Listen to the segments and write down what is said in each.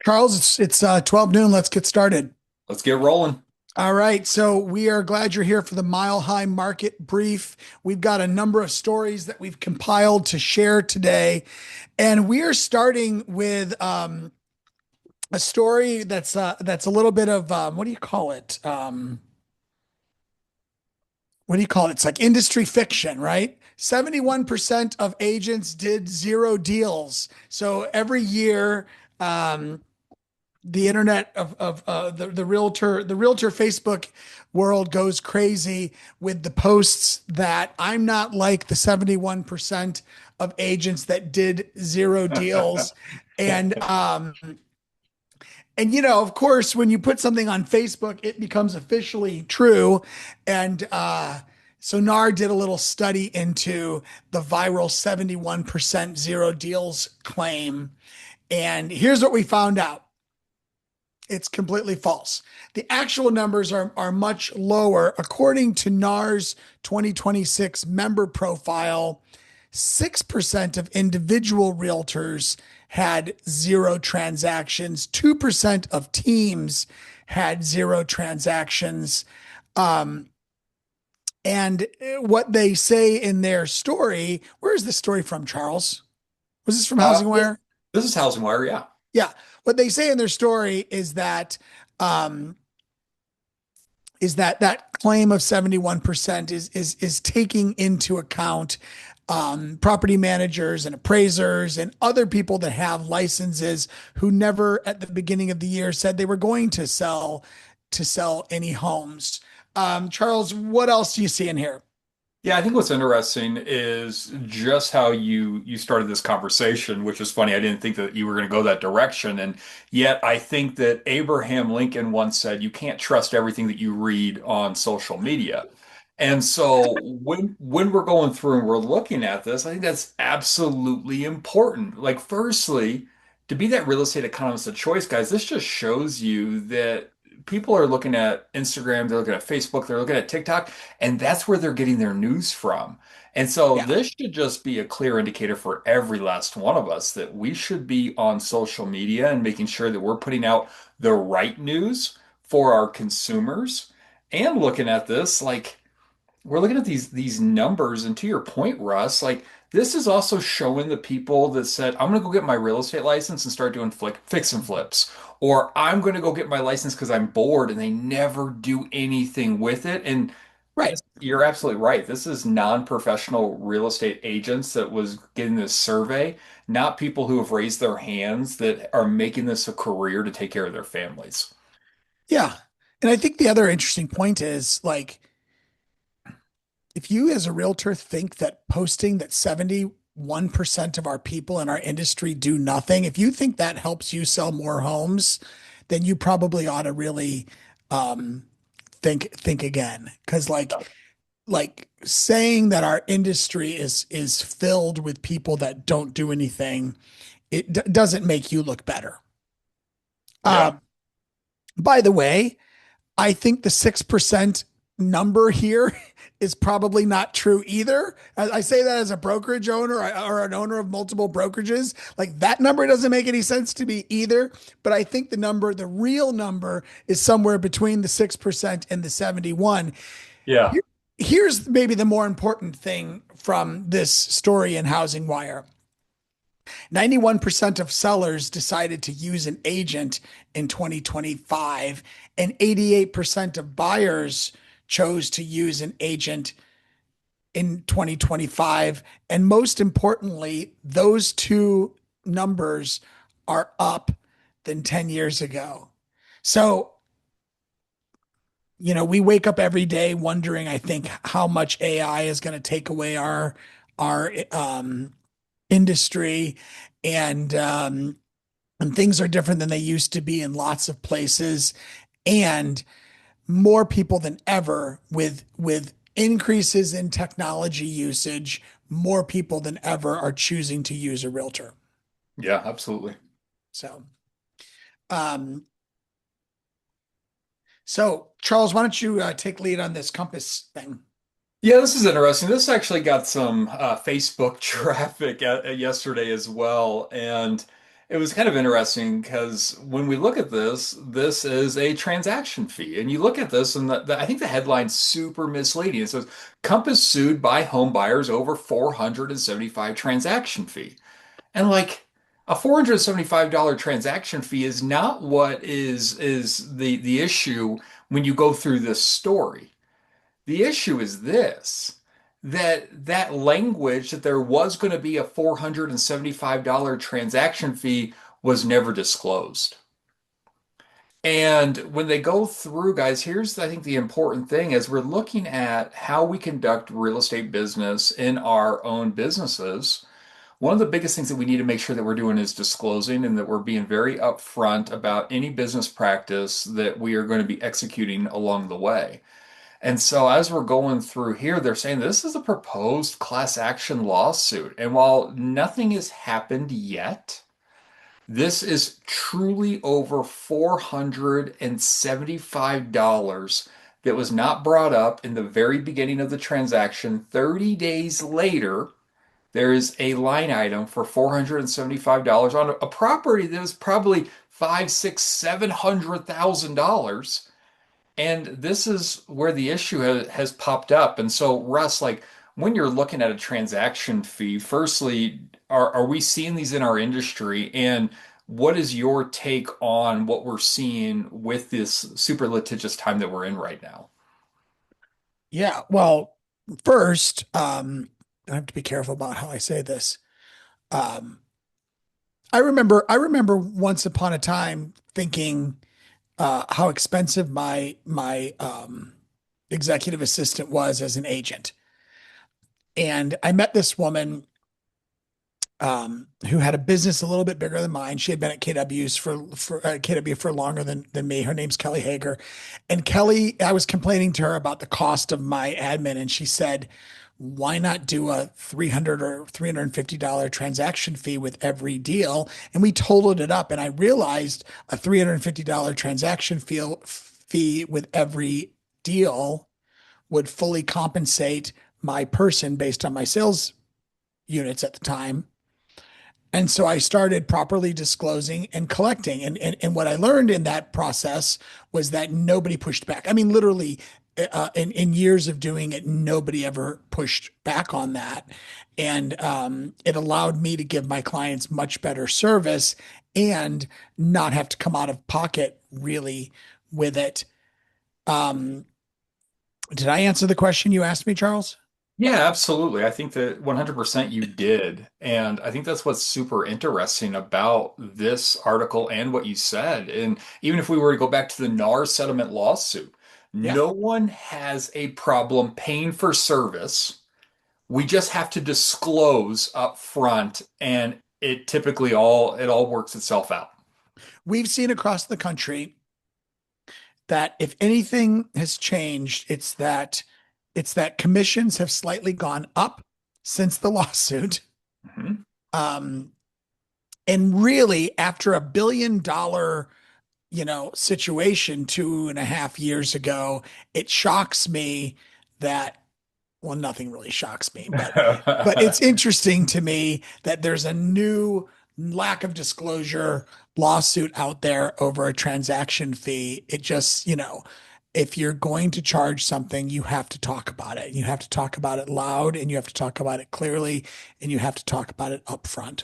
Charles, it's 12 noon. Let's get started. Let's get rolling. All right, so we are glad you're here for the Mile High Market Brief. We've got a number of stories that we've compiled to share today, and we are starting with a story that's a little bit of what do you call it? What do you call it? It's like industry fiction, right? 71% of agents did zero deals. So every year, um, the internet of the realtor Facebook world goes crazy with the posts that I'm not like the 71% of agents that did zero deals. And of course, when you put something on Facebook, it becomes officially true. And so NAR did a little study into the viral 71% zero deals claim. And here's what we found out. It's completely false. The actual numbers are much lower. According to NAR's 2026 member profile, 6% of individual realtors had zero transactions, 2% of teams had zero transactions. Um, and what they say in their story, where's the story from, Charles? Was this from Uh, Housing this, Wire? this is Housing Wire, yeah. Yeah. What they say in their story um, is that claim of 71% is taking into account property managers and appraisers and other people that have licenses who never at the beginning of the year said they were going to sell any homes. Charles, what else do you see in here? Yeah, I think what's interesting is just how you started this conversation, which is funny. I didn't think that you were going to go that direction. And yet I think that Abraham Lincoln once said you can't trust everything that you read on social media. And so when we're going through and we're looking at this, I think that's absolutely important. Like, firstly, to be that real estate economist of choice, guys, this just shows you that people are looking at Instagram, they're looking at Facebook, they're looking at TikTok, and that's where they're getting their news from. And so Yeah. this should just be a clear indicator for every last one of us that we should be on social media and making sure that we're putting out the right news for our consumers and looking at this like we're looking at these numbers, and to your point, Russ, like this is also showing the people that said, I'm gonna go get my real estate license and start doing fix and flips, or I'm gonna go get my license because I'm bored, and they never do anything with it. And Right. you're absolutely right. This is non-professional real estate agents that was getting this survey, not people who have raised their hands that are making this a career to take care of their families. Yeah. And I think the other interesting point is like, if you as a realtor think that posting that 71% of our people in our industry do nothing, if you think that helps you sell more homes, then you probably ought to really um, think again. Because like saying that our industry is filled with people that don't do anything, it doesn't make you look better. Yeah. Uh, by the way, I think the 6% number here is probably not true either. I say that as a brokerage owner or an owner of multiple brokerages. Like that number doesn't make any sense to me either. But I think the real number is somewhere between the 6% and the 71. Yeah. Here- Here's maybe the more important thing from this story in Housing Wire. 91% of sellers decided to use an agent in 2025, and 88% of buyers chose to use an agent in 2025. And most importantly, those two numbers are up than 10 years ago. So, we wake up every day wondering, I think, how much AI is going to take away our industry. And things are different than they used to be in lots of places, and more people than ever with increases in technology usage, more people than ever are choosing to use a realtor. Yeah, absolutely. So um Charles, why don't you take lead on this compass thing? Yeah, this is interesting. This actually got some Facebook traffic yesterday as well. And it was kind of interesting because when we look at this, this is a transaction fee. And you look at this, and I think the headline's super misleading. It says Compass sued by home buyers over 475 transaction fee. And like a $475 transaction fee is not what is the issue when you go through this story. The issue is this, that language that there was going to be a $475 transaction fee was never disclosed. And when they go through, guys, here's I think the important thing as we're looking at how we conduct real estate business in our own businesses. One of the biggest things that we need to make sure that we're doing is disclosing and that we're being very upfront about any business practice that we are going to be executing along the way. And so as we're going through here, they're saying this is a proposed class action lawsuit. And while nothing has happened yet, this is truly over $475 that was not brought up in the very beginning of the transaction. 30 days later, there is a line item for $475 on a property that was probably five, six, $700,000. And this is where the issue has popped up. And so, Russ, like when you're looking at a transaction fee, firstly, are we seeing these in our industry? And what is your take on what we're seeing with this super litigious time that we're in right now? Yeah. Well, first, I have to be careful about how I say this. Um, I remember once upon a time thinking how expensive my executive assistant was as an agent. And I met this woman who had a business a little bit bigger than mine. She had been at KW's for KW for longer than me. Her name's Kelly Hager. And Kelly, I was complaining to her about the cost of my admin, and she said, why not do a $300 or $350 transaction fee with every deal? And we totaled it up, and I realized a $350 transaction fee with every deal would fully compensate my person based on my sales units at the time. And so I started properly disclosing and collecting. And what I learned in that process was that nobody pushed back. I mean, literally, in years of doing it, nobody ever pushed back on that. And it allowed me to give my clients much better service and not have to come out of pocket really with it. Um, did I answer the question you asked me, Charles? Yeah, absolutely. I think that 100% you did. And I think that's what's super interesting about this article and what you said. And even if we were to go back to the NAR settlement lawsuit, Yeah. no one has a problem paying for service. We just have to disclose up front, and it all works itself out. We've seen across the country that if anything has changed, it's that commissions have slightly gone up since the lawsuit. Mhm. Um, and really, after $1 billion, situation 2.5 years ago, it shocks me that, well, nothing really shocks me, but it's interesting to me that there's a new lack of disclosure lawsuit out there over a transaction fee. It just, if you're going to charge something, you have to talk about it. You have to talk about it loud, and you have to talk about it clearly, and you have to talk about it upfront.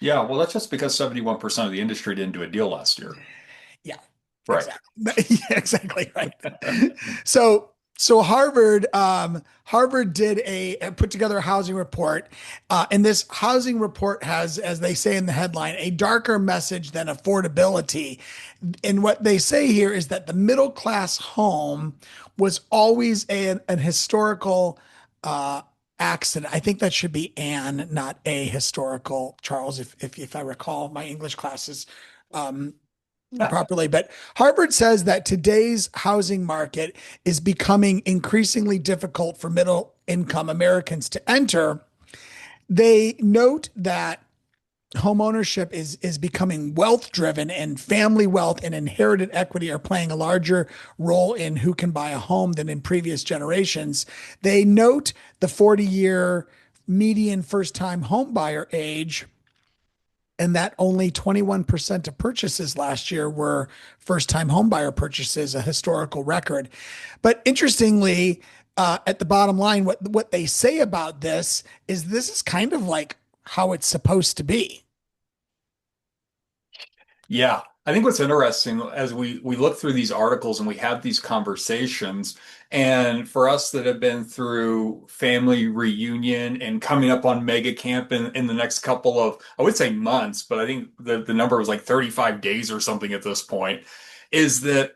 Yeah, well, that's just because 71% of the industry didn't do a deal last year. Yeah, Right. exactly. Yeah, exactly right. So Harvard did put together a housing report, and this housing report has, as they say in the headline, a darker message than affordability. And what they say here is that the middle class home was always an historical uh, accident. I think that should be an, not a historical, Charles, if I recall my English classes. Um, properly. But Harvard says that today's housing market is becoming increasingly difficult for middle income Americans to enter. They note that home ownership is becoming wealth driven, and family wealth and inherited equity are playing a larger role in who can buy a home than in previous generations. They note the 40-year median first time home buyer age and that only 21% of purchases last year were first-time homebuyer purchases, a historical record. But interestingly, at the bottom line, what they say about this is kind of like how it's supposed to be. Yeah, I think what's interesting as we look through these articles and we have these conversations, and for us that have been through family reunion and coming up on mega camp in the next couple of, I would say months, but I think the number was like 35 days or something at this point, is that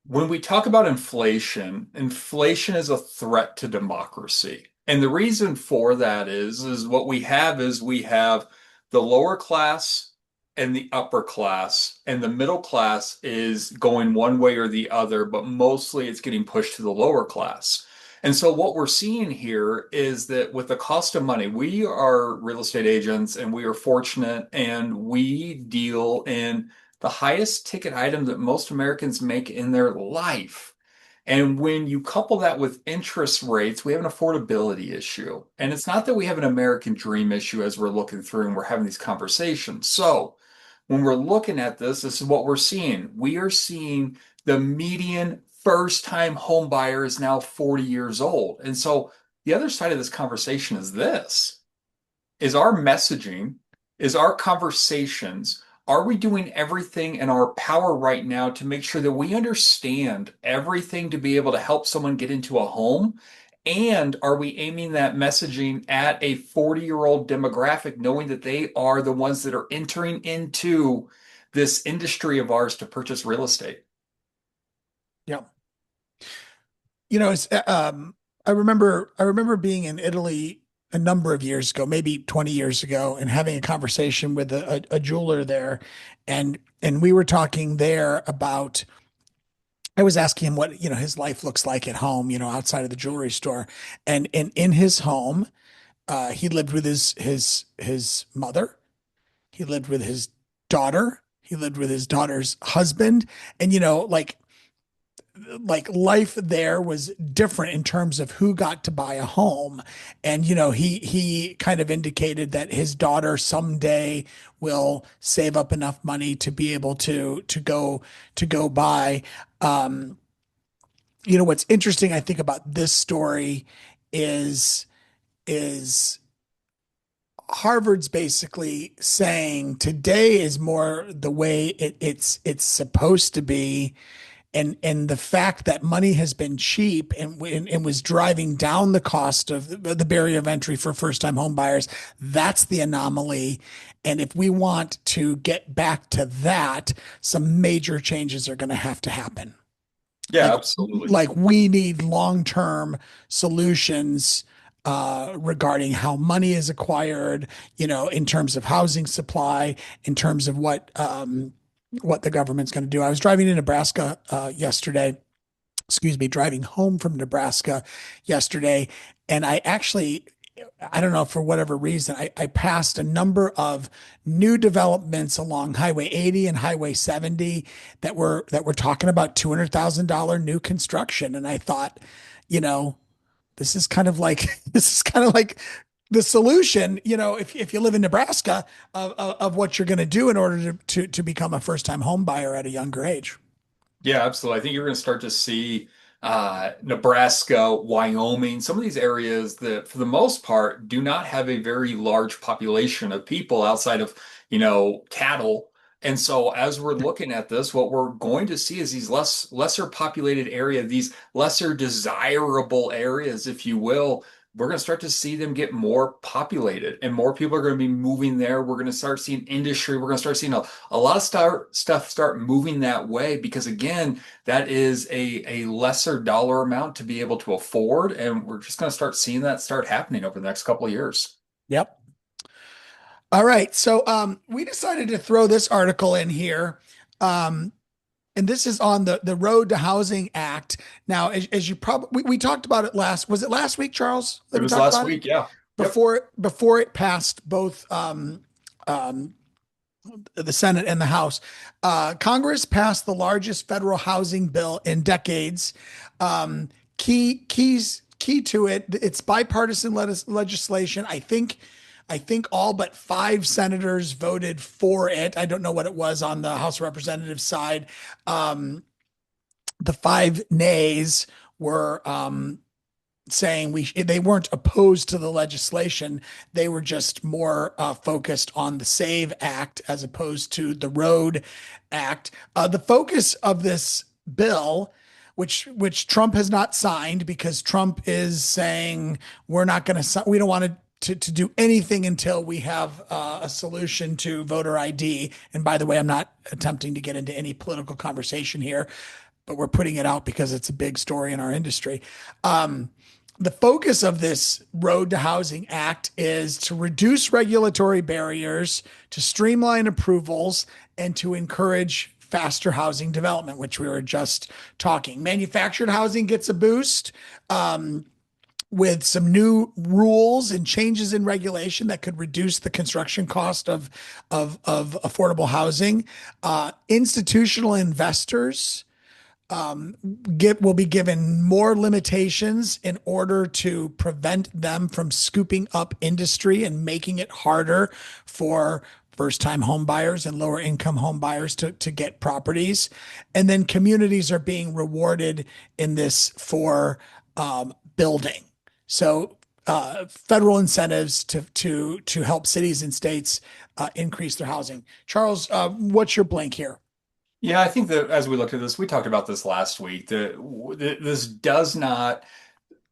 when we talk about inflation, inflation is a threat to democracy. And the reason for that is what we have the lower class and the upper class, and the middle class is going one way or the other, but mostly it's getting pushed to the lower class. And so what we're seeing here is that with the cost of money, we are real estate agents and we are fortunate and we deal in the highest ticket item that most Americans make in their life. And when you couple that with interest rates, we have an affordability issue. And it's not that we have an American dream issue as we're looking through and we're having these conversations. So when we're looking at this, this is what we're seeing. We are seeing the median first time home buyer is now 40 years old. And so the other side of this conversation is this is our messaging, is our conversations, are we doing everything in our power right now to make sure that we understand everything to be able to help someone get into a home? And are we aiming that messaging at a 40-year-old demographic, knowing that they are the ones that are entering into this industry of ours to purchase real estate? Yeah. You know, I remember being in Italy a number of years ago, maybe 20 years ago, and having a conversation with a jeweler there. And we were talking there about, I was asking him what, his life looks like at home, outside of the jewelry store. And in his home, he lived with his mother, he lived with his daughter, he lived with his daughter's husband. And like life there was different in terms of who got to buy a home. And he kind of indicated that his daughter someday will save up enough money to be able to go buy. um what's interesting, I think, about this story is Harvard's basically saying today is more the way it's supposed to be. And the fact that money has been cheap and was driving down the cost of the barrier of entry for first time home buyers, that's the anomaly. And if we want to get back to that, some major changes are going to happen. Yeah, Like absolutely. like we need long-term solutions regarding how money is acquired, in terms of housing supply, in terms of what the government's going to do. I was driving in Nebraska yesterday, excuse me, driving home from Nebraska yesterday, and I don't know, for whatever reason, I passed a number of new developments along Highway 80 and Highway 70 that were talking about $200,000 new construction. And I thought, you know, this is kind of like this is kind of like the solution, if you live in Nebraska, of what you're going to do in order to become a first time home buyer at a younger age. Yeah, absolutely. I think you're going to start to see Nebraska, Wyoming, some of these areas that, for the most part, do not have a very large population of people outside of, cattle. And so, as we're looking at this, what we're going to see is these lesser populated area, these lesser desirable areas, if you will. We're going to start to see them get more populated, and more people are going to be moving there. We're going to start seeing industry. We're going to start seeing a lot of stuff start moving that way because, again, that is a lesser dollar amount to be able to afford. And we're just going to start seeing that start happening over the next couple of years. Yep. All right. So we decided to throw this article in here. Um, and this is on the Road to Housing Act. Now, as you probably we talked about it was it last week, Charles, It that we was talked last about it? week. Yeah. Yep. Before it passed both um, the Senate and the House. Congress passed the largest federal housing bill in decades. Key to it, it's bipartisan legislation. I think I think all but five senators voted for it. I don't know what it was on the House of Representatives side. The five nays were saying they weren't opposed to the legislation. They were just more focused on the SAVE Act as opposed to the Road Act. The focus of this bill, which Trump has not signed because Trump is saying we don't want to do anything until we have a solution to voter ID. And by the way, I'm not attempting to get into any political conversation here, but we're putting it out because it's a big story in our industry. Um, the focus of this Road to Housing Act is to reduce regulatory barriers, to streamline approvals, and to encourage faster housing development, which we were just talking. Manufactured housing gets a boost. With some new rules and changes in regulation that could reduce the construction cost of affordable housing. Institutional investors will be given more limitations in order to prevent them from scooping up industry and making it harder for first-time home buyers and lower income home buyers to get properties. And then communities are being rewarded in this for building. So federal incentives to help cities and states increase their housing. Charles, what's your blank here? Yeah, I think that as we looked at this, we talked about this last week, that this does not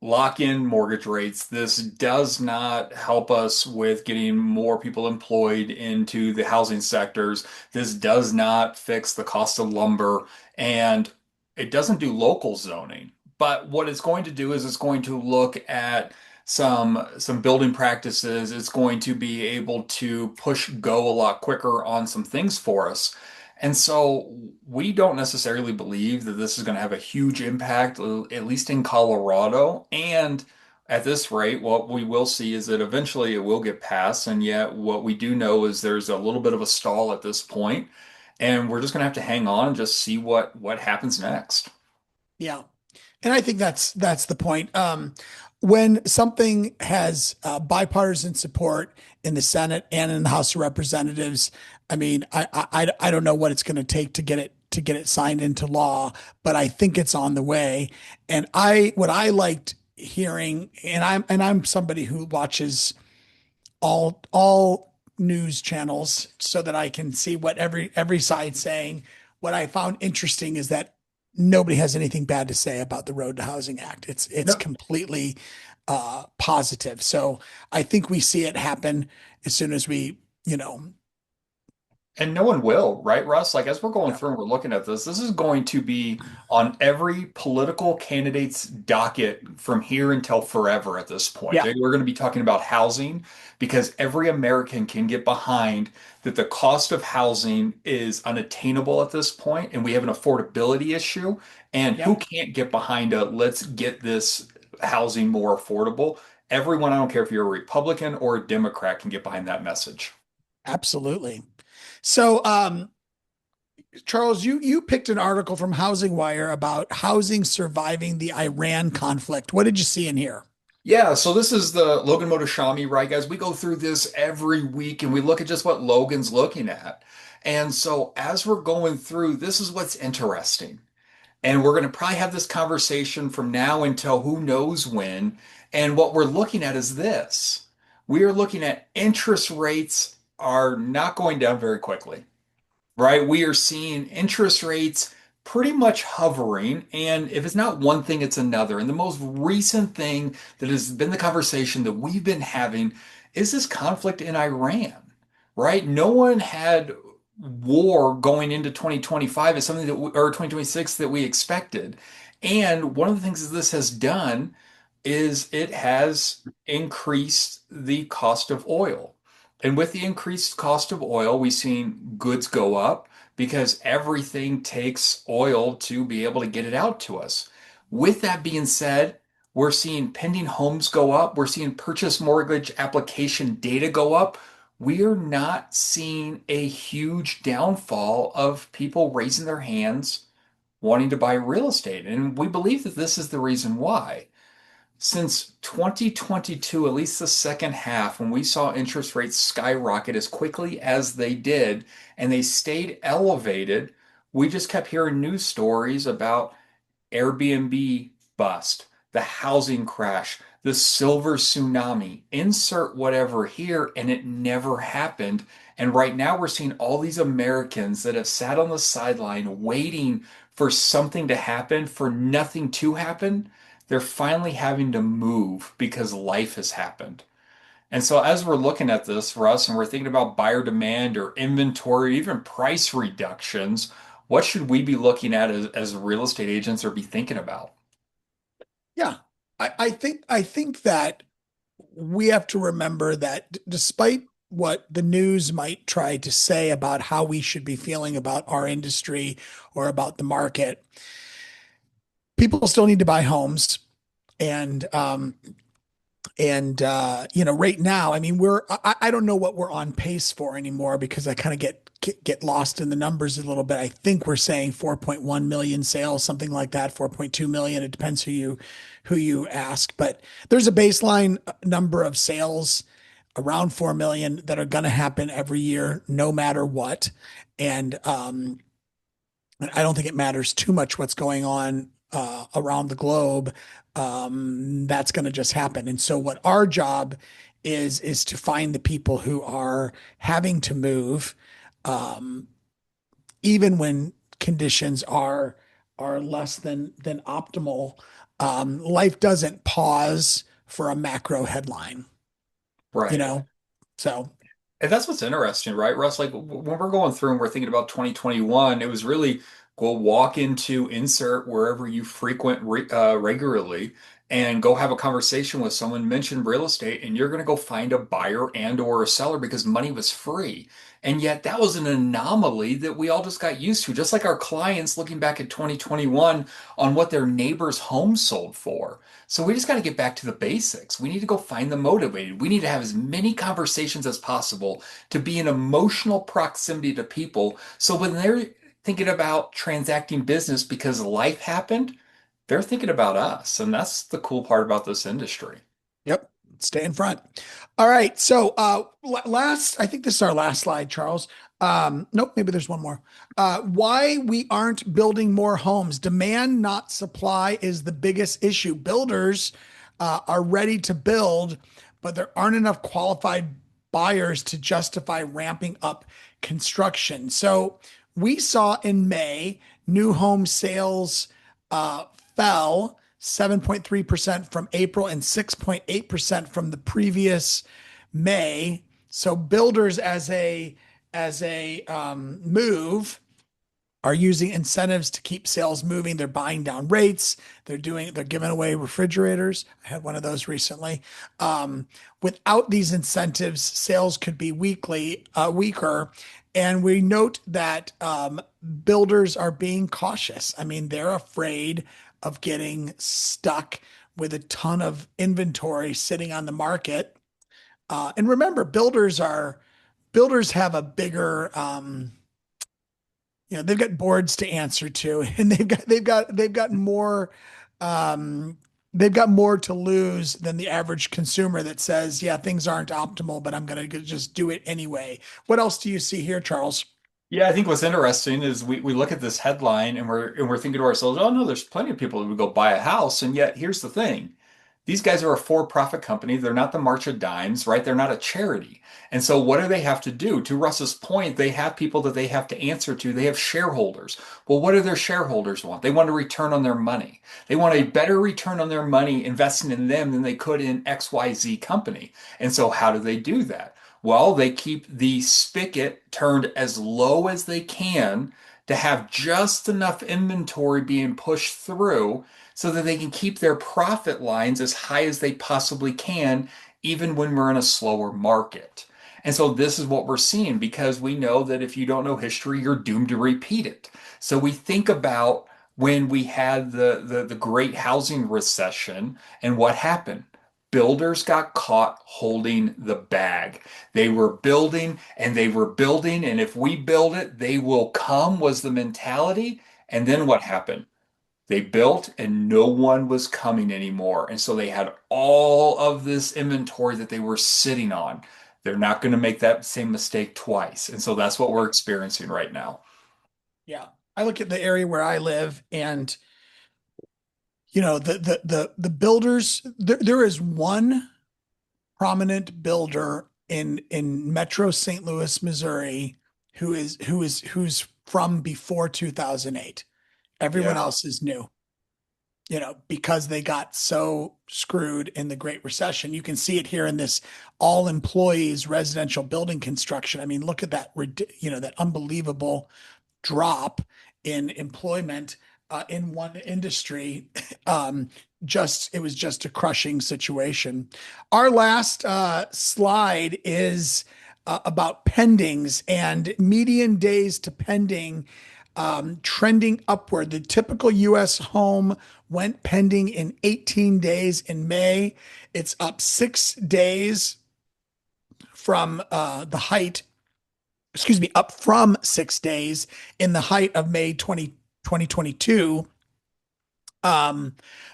lock in mortgage rates. This does not help us with getting more people employed into the housing sectors. This does not fix the cost of lumber, and it doesn't do local zoning. But what it's going to do is it's going to look at some building practices. It's going to be able to push go a lot quicker on some things for us. And so we don't necessarily believe that this is going to have a huge impact, at least in Colorado. And at this rate, what we will see is that eventually it will get passed. And yet, what we do know is there's a little bit of a stall at this point, and we're just going to have to hang on and just see what happens next. Yeah. And I think that's the point. When something has bipartisan support in the Senate and in the House of Representatives, I mean, I don't know what it's going to take to get it signed into law, but I think it's on the way. And what I liked hearing, and I'm somebody who watches all news channels so that I can see what every side's saying. What I found interesting is that nobody has anything bad to say about the Road to Housing Act. It's No. completely positive. So I think we see it happen as soon as we. And no one will, right, Russ? Like, as we're going Yeah, through and we're looking at this is going to be on every political candidate's docket from here until forever at this point. yeah, We're going to be talking about housing because every American can get behind that the cost of housing is unattainable at this point, and we have an affordability issue. And who yep, can't get behind a let's get this housing more affordable? Everyone, I don't care if you're a Republican or a Democrat, can get behind that message. absolutely. So, Charles, you picked an article from Housing Wire about housing surviving the Iran conflict. What did you see in here? Yeah, so this is the Logan Motoshami, right, guys? We go through this every week and we look at just what Logan's looking at. And so as we're going through, this is what's interesting. And we're going to probably have this conversation from now until who knows when. And what we're looking at is this. We are looking at interest rates are not going down very quickly, right? We are seeing interest rates pretty much hovering. And if it's not one thing, it's another. And the most recent thing that has been the conversation that we've been having is this conflict in Iran, right? No one had war going into 2025 as something that or 2026 that we expected. And one of the things that this has done is it has increased the cost of oil. And with the increased cost of oil, we've seen goods go up because everything takes oil to be able to get it out to us. With that being said, we're seeing pending homes go up. We're seeing purchase mortgage application data go up. We are not seeing a huge downfall of people raising their hands wanting to buy real estate. And we believe that this is the reason why. Since 2022, at least the second half, when we saw interest rates skyrocket as quickly as they did, and they stayed elevated, we just kept hearing news stories about Airbnb bust, the housing crash, the silver tsunami. Insert whatever here, and it never happened. And right now, we're seeing all these Americans that have sat on the sideline waiting for something to happen, for nothing to happen. They're finally having to move because life has happened. And so, as we're looking at this, Russ, and we're thinking about buyer demand or inventory, even price reductions, what should we be looking at as real estate agents or be thinking about? Yeah, I think that we have to remember that despite what the news might try to say about how we should be feeling about our industry or about the market, people still need to buy homes. And right now, I mean, I don't know what we're on pace for anymore because I kind of get lost in the numbers a little bit. I think we're saying 4.1 million sales, something like that, 4.2 million. It depends who you ask, but there's a baseline number of sales around 4 million that are going to happen every year, no matter what. And I don't think it matters too much what's going on around the globe. That's going to just happen. And so, what our job is to find the people who are having to move, um, even when conditions are less than optimal. Life doesn't pause for a you headline, you Right. know. So, And that's what's interesting, right, Russ? Like when we're going through and we're thinking about 2021, it was really go walk into insert wherever you frequent regularly and go have a conversation with someone, mention real estate, and you're going to go find a buyer and or a seller because money was free. And yet that was an anomaly that we all just got used to, just like our clients looking back at 2021 on what their neighbor's home sold for. So we just got to get back to the basics. We need to go find them motivated. We need to have as many conversations as possible to be in emotional proximity to people. So when they're thinking about transacting business because life happened, they're thinking about us. And that's the cool part about this industry. yep, stay in front. All right. So, I think this is our last slide, Charles. Nope, maybe there's one more. Why we aren't building more homes. Demand, not supply, is the biggest issue. Builders are ready to build, but there aren't enough qualified buyers to justify ramping up construction. So, we saw in May new home sales uh, fell 7.3% from April and 6.8% from the previous May. So builders as a move are using incentives to keep sales moving. They're buying down rates. They're giving away refrigerators. I had one of those recently. Without these incentives, sales could be weaker. And we note that builders are being cautious. I mean, they're afraid of getting stuck with a ton of inventory sitting on the market. And remember, builders have a bigger they've got boards to answer to, and they've got more um they've got more to lose than the average consumer that says, yeah, things aren't optimal, but I'm going to just do it anyway. What else do you see here, Charles? Yeah, I think what's interesting is we look at this headline and we're thinking to ourselves, oh no, there's plenty of people who would go buy a house. And yet here's the thing. These guys are a for-profit company. They're not the March of Dimes, right? They're not a charity. And so what do they have to do? To Russ's point, they have people that they have to answer to. They have shareholders. Well, what do their shareholders want? They want a return on their money. They want a better return on their money investing in them than they could in XYZ company. And so how do they do that? Well, they keep the spigot turned as low as they can to have just enough inventory being pushed through so that they can keep their profit lines as high as they possibly can, even when we're in a slower market. And so this is what we're seeing because we know that if you don't know history, you're doomed to repeat it. So we think about when we had the great housing recession and what happened. Builders got caught holding the bag. They were building and they were building, and if we build it, they will come was the mentality. And then what happened? They built and no one was coming anymore. And so they had all of this inventory that they were sitting on. They're not going to make that same mistake twice. And so that's what we're experiencing right now. Yeah. I look at the area where I live and the builders there is one prominent builder in Metro St. Louis, Missouri who's from before 2008. Everyone Yeah. else is new. Because they got so screwed in the Great Recession. You can see it here in this all employees residential building construction. I mean, look at that, that unbelievable drop in employment in one industry. Um, it was just a crushing situation. Our last slide is about pendings and median days to pending trending upward. The typical US home went pending in 18 days in May. It's up 6 days from the height, excuse me, up from 6 days in the height of May 2022. Um,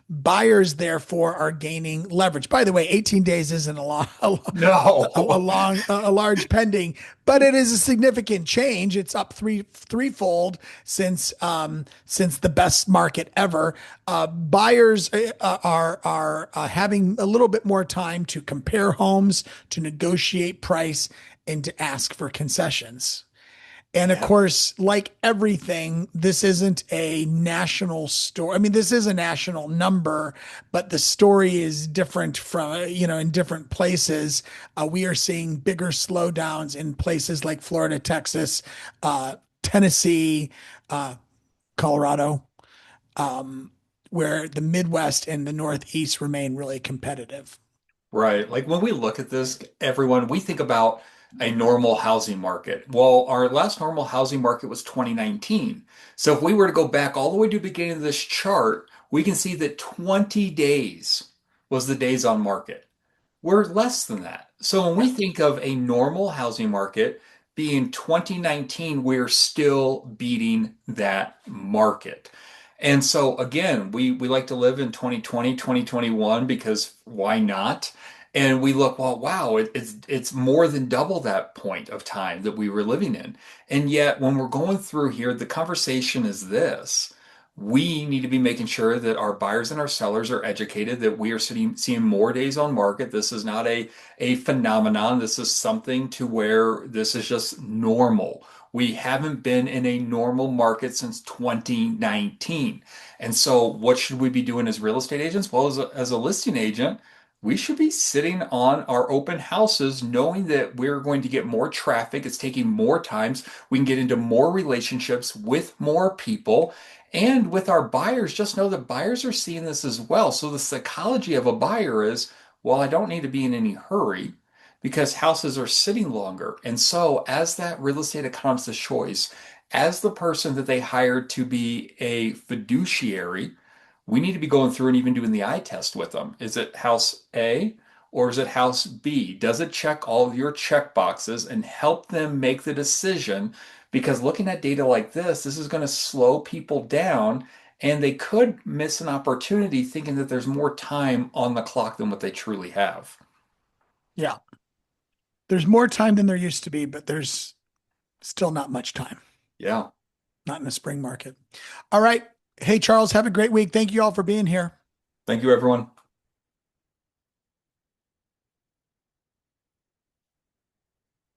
Buyers, therefore, are gaining leverage. By the way, 18 days isn't a long, No. a large pending, but it is a significant change. It's up threefold since the best market ever. Buyers are having a little bit more time to compare homes, to negotiate price, and to ask for concessions. And of Yeah. course, like everything, this isn't a national story. I mean, this is a national number, but the story is different from, in different places. We are seeing bigger slowdowns in places like Florida, Texas, Tennessee, uh, Colorado, um, where the Midwest and the Northeast remain really competitive. Right. Like when we look at this, everyone, we think about a normal housing market. Well, our last normal housing market was 2019. So if we were to go back all the way to the beginning of this chart, we can see that 20 days was the days on market. We're less than that. So when we Yeah. think of a normal housing market being 2019, we're still beating that market. And so again, we like to live in 2020, 2021 because why not? And we look, well, wow, it's more than double that point of time that we were living in. And yet when we're going through here, the conversation is this. We need to be making sure that our buyers and our sellers are educated, that we are seeing more days on market. This is not a phenomenon. This is something to where this is just normal. We haven't been in a normal market since 2019. And so, what should we be doing as real estate agents? Well, as a listing agent, we should be sitting on our open houses knowing that we're going to get more traffic. It's taking more times. We can get into more relationships with more people. And with our buyers, just know that buyers are seeing this as well. So the psychology of a buyer is, well, I don't need to be in any hurry because houses are sitting longer. And so, as that real estate economist of choice, as the person that they hired to be a fiduciary, we need to be going through and even doing the eye test with them. Is it house A or is it house B? Does it check all of your check boxes and help them make the decision? Because looking at data like this is going to slow people down and they could miss an opportunity thinking that there's more time on the clock than what they truly have. Yeah. There's more time than there used to be, but there's still not much time, Yeah. not in the spring market. All right. Hey, Charles, have a great week. Thank you all for being here. Thank you, everyone.